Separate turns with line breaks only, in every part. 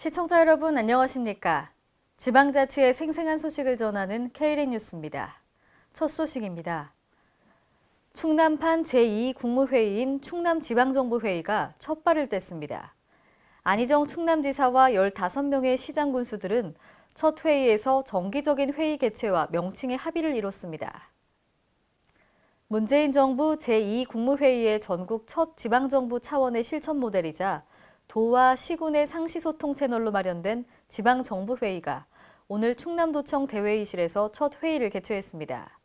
시청자 여러분 안녕하십니까? 지방자치의 생생한 소식을 전하는 K린 뉴스입니다. 첫 소식입니다. 충남판 제2 국무회의인 충남지방정부회의가 첫 발을 뗐습니다. 안희정 충남지사와 15명의 시장 군수들은 첫 회의에서 정기적인 회의 개최와 명칭의 합의를 이뤘습니다. 문재인 정부 제2 국무회의의 전국 첫 지방정부 차원의 실천 모델이자 도와 시군의 상시소통 채널로 마련된 지방정부회의가 오늘 충남도청 대회의실에서 첫 회의를 개최했습니다.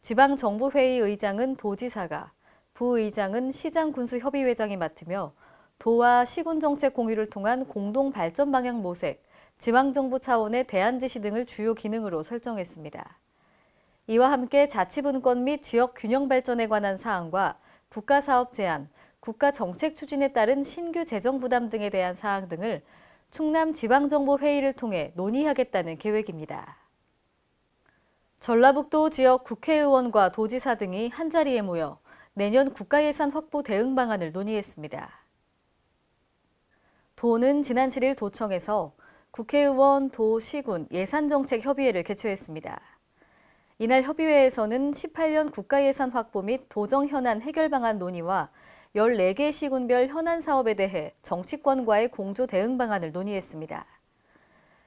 지방정부회의 의장은 도지사가, 부의장은 시장군수협의회장이 맡으며 도와 시군정책 공유를 통한 공동발전 방향 모색, 지방정부 차원의 대안지시 등을 주요 기능으로 설정했습니다. 이와 함께 자치분권 및 지역 균형 발전에 관한 사항과 국가사업 제안, 국가 정책 추진에 따른 신규 재정 부담 등에 대한 사항 등을 충남지방정부회의를 통해 논의하겠다는 계획입니다. 전라북도 지역 국회의원과 도지사 등이 한자리에 모여 내년 국가예산 확보 대응 방안을 논의했습니다. 도는 지난 7일 도청에서 국회의원, 도, 시군 예산정책협의회를 개최했습니다. 이날 협의회에서는 18년 국가예산 확보 및 도정 현안 해결 방안 논의와 14개 시군별 현안 사업에 대해 정치권과의 공조 대응 방안을 논의했습니다.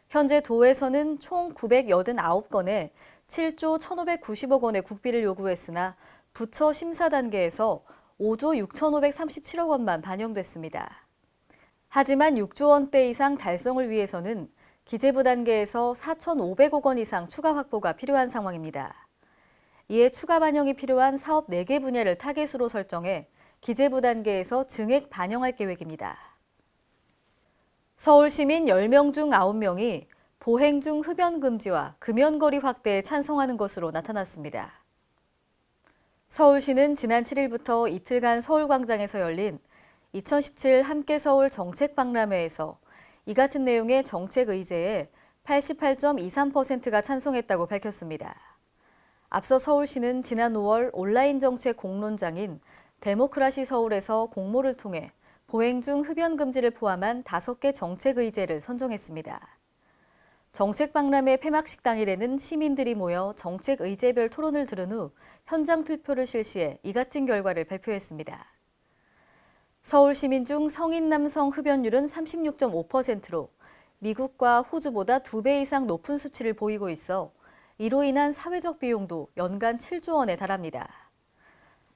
현재 도에서는 총 989건에 7조 1,590억 원의 국비를 요구했으나 부처 심사 단계에서 5조 6,537억 원만 반영됐습니다. 하지만 6조 원대 이상 달성을 위해서는 기재부 단계에서 4,500억 원 이상 추가 확보가 필요한 상황입니다. 이에 추가 반영이 필요한 사업 4개 분야를 타겟으로 설정해 기재부 단계에서 증액 반영할 계획입니다. 서울 시민 10명 중 9명이 보행 중 흡연 금지와 금연거리 확대에 찬성하는 것으로 나타났습니다. 서울시는 지난 7일부터 이틀간 서울광장에서 열린 2017 함께 서울 정책박람회에서 이 같은 내용의 정책 의제에 88.23%가 찬성했다고 밝혔습니다. 앞서 서울시는 지난 5월 온라인 정책 공론장인 데모크라시 서울에서 공모를 통해 보행 중 흡연 금지를 포함한 5개 정책 의제를 선정했습니다. 정책박람회 폐막식 당일에는 시민들이 모여 정책 의제별 토론을 들은 후 현장 투표를 실시해 이 같은 결과를 발표했습니다. 서울 시민 중 성인 남성 흡연율은 36.5%로 미국과 호주보다 2배 이상 높은 수치를 보이고 있어 이로 인한 사회적 비용도 연간 7조 원에 달합니다.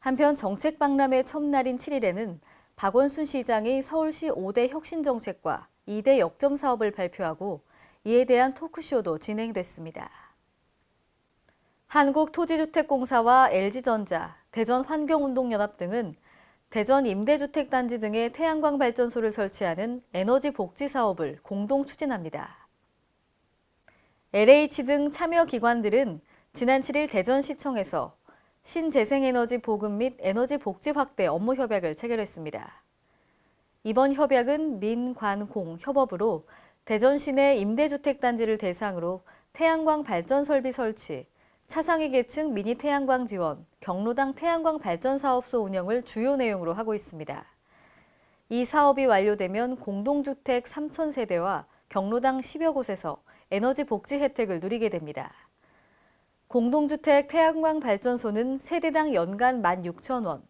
한편 정책박람회 첫날인 7일에는 박원순 시장이 서울시 5대 혁신정책과 2대 역점 사업을 발표하고 이에 대한 토크쇼도 진행됐습니다. 한국토지주택공사와 LG전자, 대전환경운동연합 등은 대전 임대주택단지 등의 태양광 발전소를 설치하는 에너지 복지 사업을 공동 추진합니다. LH 등 참여 기관들은 지난 7일 대전시청에서 신재생에너지 보급 및 에너지 복지 확대 업무 협약을 체결했습니다. 이번 협약은 민, 관, 공 협업으로 대전 시내 임대주택 단지를 대상으로 태양광 발전 설비 설치, 차상위 계층 미니 태양광 지원, 경로당 태양광 발전 사업소 운영을 주요 내용으로 하고 있습니다. 이 사업이 완료되면 공동주택 3,000세대와 경로당 10여 곳에서 에너지 복지 혜택을 누리게 됩니다. 공동주택 태양광 발전소는 세대당 연간 16,000원,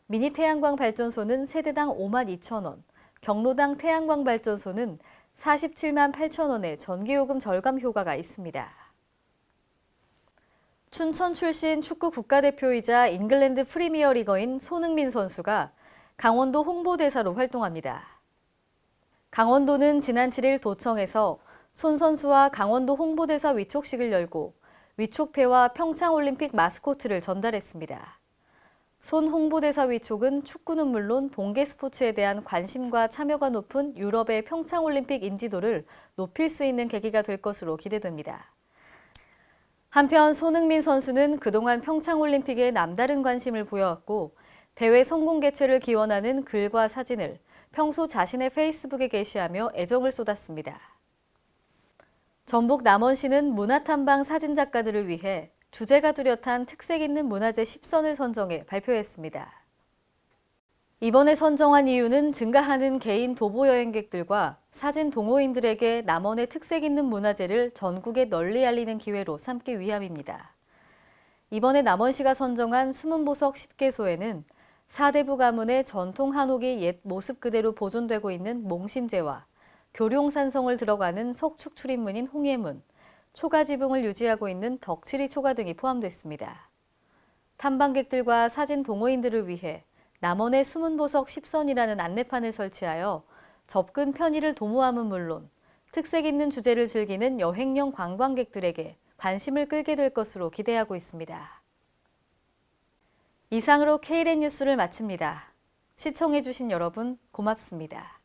미니 태양광 발전소는 세대당 52,000원, 경로당 태양광 발전소는 47만 8천원의 전기요금 절감 효과가 있습니다. 춘천 출신 축구 국가대표이자 잉글랜드 프리미어리거인 손흥민 선수가 강원도 홍보대사로 활동합니다. 강원도는 지난 7일 도청에서 손 선수와 강원도 홍보대사 위촉식을 열고 위촉패와 평창올림픽 마스코트를 전달했습니다. 손 홍보대사 위촉은 축구는 물론 동계 스포츠에 대한 관심과 참여가 높은 유럽의 평창올림픽 인지도를 높일 수 있는 계기가 될 것으로 기대됩니다. 한편 손흥민 선수는 그동안 평창올림픽에 남다른 관심을 보여왔고 대회 성공 개최를 기원하는 글과 사진을 평소 자신의 페이스북에 게시하며 애정을 쏟았습니다. 전북 남원시는 문화탐방 사진작가들을 위해 주제가 뚜렷한 특색 있는 문화재 10선을 선정해 발표했습니다. 이번에 선정한 이유는 증가하는 개인 도보 여행객들과 사진 동호인들에게 남원의 특색 있는 문화재를 전국에 널리 알리는 기회로 삼기 위함입니다. 이번에 남원시가 선정한 숨은보석 10개소에는 사대부 가문의 전통 한옥이 옛 모습 그대로 보존되고 있는 몽심제와 교룡산성을 들어가는 석축 출입문인 홍해문, 초가 지붕을 유지하고 있는 덕칠이 초가 등이 포함됐습니다. 탐방객들과 사진 동호인들을 위해 남원의 숨은보석 10선이라는 안내판을 설치하여 접근 편의를 도모함은 물론 특색 있는 주제를 즐기는 여행용 관광객들에게 관심을 끌게 될 것으로 기대하고 있습니다. 이상으로 K랜 뉴스를 마칩니다. 시청해주신 여러분 고맙습니다.